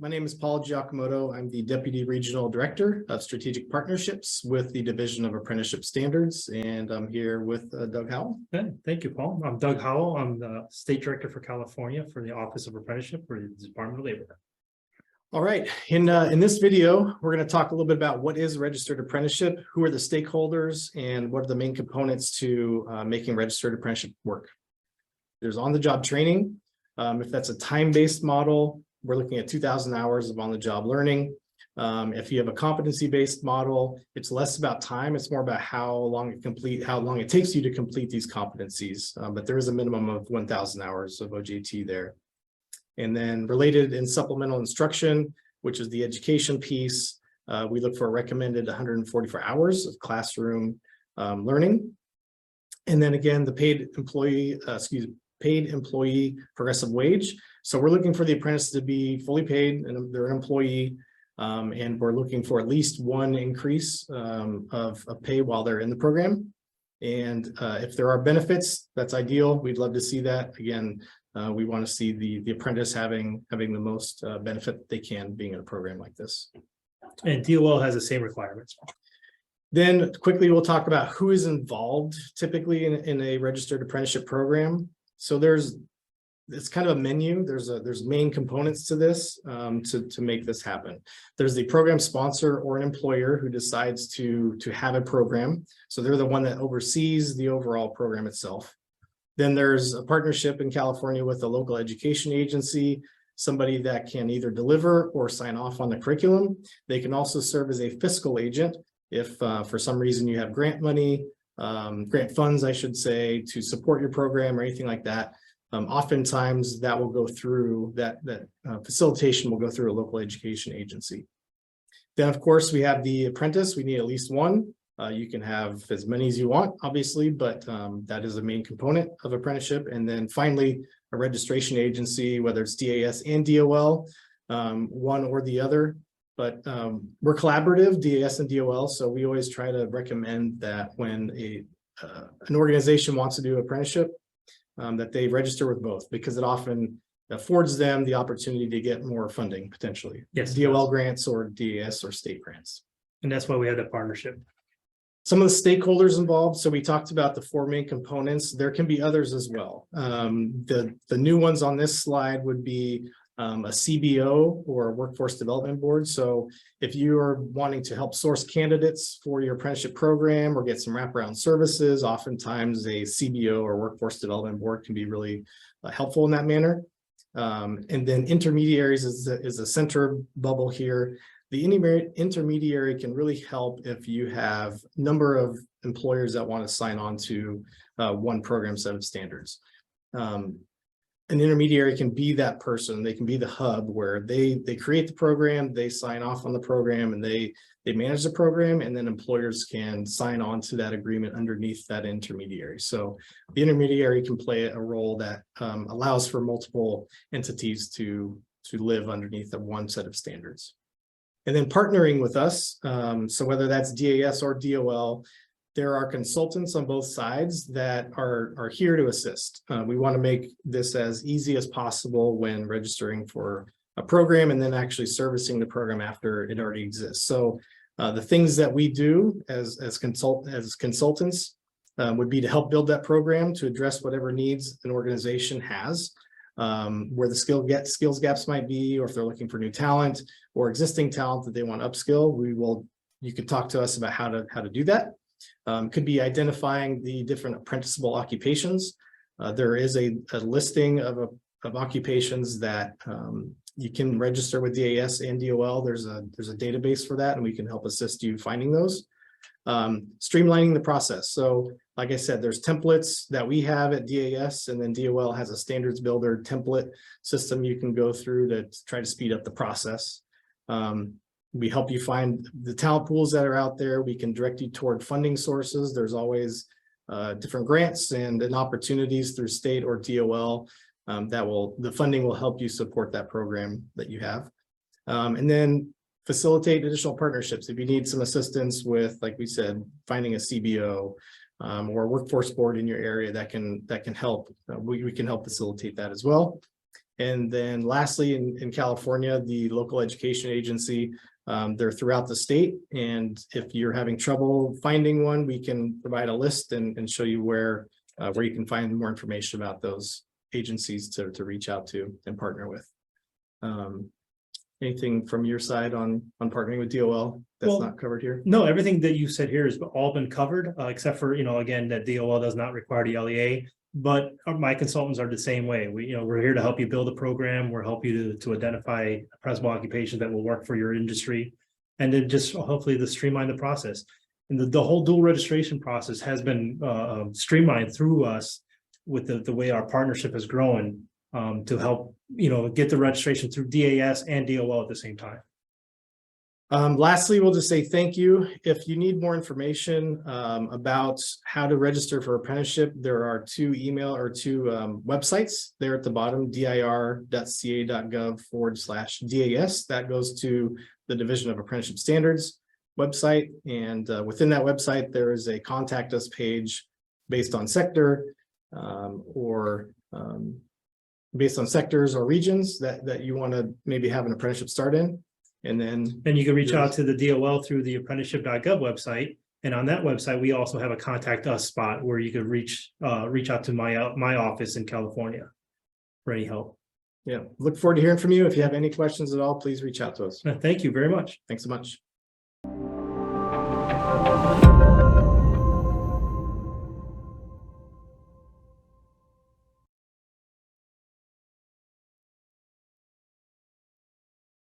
My name is Paul Giacomotto. I'm the Deputy Regional Director of Strategic Partnerships with the Division of Apprenticeship Standards, and I'm here with Doug Howell. Good. Thank you, Paul. I'm Doug Howell. I'm the State Director for California for the Office of Apprenticeship for the Department of Labor. All right. In this video, we're going to talk a little bit about what is a registered apprenticeship, who are the stakeholders, and what are the main components to making registered apprenticeship work. There's on-the-job training. If that's a time-based model, we're looking at 2,000 hours of on-the-job learning. If you have a competency-based model, it's less about time. It's more about how long it takes you to complete these competencies. But there is a minimum of 1,000 hours of OJT there. And then related and supplemental instruction, which is the education piece, we look for a recommended 144 hours of classroom learning. And then again, the paid employee progressive wage. So we're looking for the apprentice to be fully paid and they're an employee, and we're looking for at least one increase of pay while they're in the program. And if there are benefits, that's ideal. We'd love to see that. Again, we want to see the apprentice having the most benefit they can being in a program like this. And DOL has the same requirements. Then quickly, we'll talk about who is involved typically in a registered apprenticeship program. So it's kind of a menu. There's main components to this to make this happen. There's the program sponsor or an employer who decides to have a program. So they're the one that oversees the overall program itself. Then there's a partnership in California with a local education agency, somebody that can either deliver or sign off on the curriculum. They can also serve as a fiscal agent if for some reason you have grant money, grant funds, I should say, to support your program or anything like that. Oftentimes that will go through that facilitation will go through a local education agency. Then, of course, we have the apprentice. We need at least one. You can have as many as you want, obviously, but that is a main component of apprenticeship. And then finally, a registration agency, whether it's DAS and DOL, one or the other. But we're collaborative, DAS and DOL, so we always try to recommend that when an organization wants to do apprenticeship, that they register with both, because it often affords them the opportunity to get more funding potentially. Yes, DOL grants or DAS or state grants. And that's why we have the partnership. Some of the stakeholders involved. So we talked about the four main components. There can be others as well. The new ones on this slide would be a CBO or a workforce development board. So if you are wanting to help source candidates for your apprenticeship program or get some wraparound services, oftentimes a CBO or workforce development board can be really helpful in that manner. And then intermediaries is a center bubble here. The intermediary can really help if you have a number of employers that want to sign on to one program set of standards. An intermediary can be that person. They can be the hub where they create the program, they sign off on the program, and they manage the program, and then employers can sign on to that agreement underneath that intermediary. So the intermediary can play a role that allows for multiple entities to live underneath the one set of standards. And then partnering with us, so whether that's DAS or DOL, there are consultants on both sides that are here to assist. We want to make this as easy as possible when registering for a program and then actually servicing the program after it already exists. So the things that we do as consultants would be to help build that program to address whatever needs an organization has, where the skills gaps might be, or if they're looking for new talent or existing talent that they want to upskill. You could talk to us about how to do that. Could be identifying the different apprenticeable occupations. There is a listing of occupations that you can register with DAS and DOL. There's a database for that, and we can help assist you finding those. Streamlining the process. So like I said, there's templates that we have at DAS, and then DOL has a standards builder template system you can go through to try to speed up the process. We help you find the talent pools that are out there. We can direct you toward funding sources. There's always different grants and opportunities through state or DOL the funding will help you support that program that you have. And then facilitate additional partnerships. If you need some assistance with, like we said, finding a CBO or a workforce board in your area that can help, we can help facilitate that as well. And then lastly, in California, the local education agency, they're throughout the state. And if you're having trouble finding one, we can provide a list and show you where you can find more information about those agencies to reach out to and partner with. Anything from your side on partnering with DOL that's Well, not covered here? No, everything that you said here has all been covered, except for, again, that DOL does not require the LEA. But my consultants are the same way. We're here to help you build a program. We're help you to identify principal occupations that will work for your industry. And then just hopefully to streamline the process. And the whole dual registration process has been streamlined through us with the way our partnership has grown to help, get the registration through DAS and DOL at the same time. Lastly, we'll just say thank you. If you need more information about how to register for apprenticeship, there are two websites there at the bottom, dir.ca.gov/DAS. That goes to the Division of Apprenticeship Standards website. And within that website, there is a contact us page based on sector or based on sectors or regions that you want to maybe have an apprenticeship start in. And then you can reach out to the DOL through the apprenticeship.gov website. And on that website, we also have a contact us spot where you could reach out to my office in California for any help. Yeah, look forward to hearing from you. If you have any questions at all, please reach out to us. Thank you very much. Thanks so much.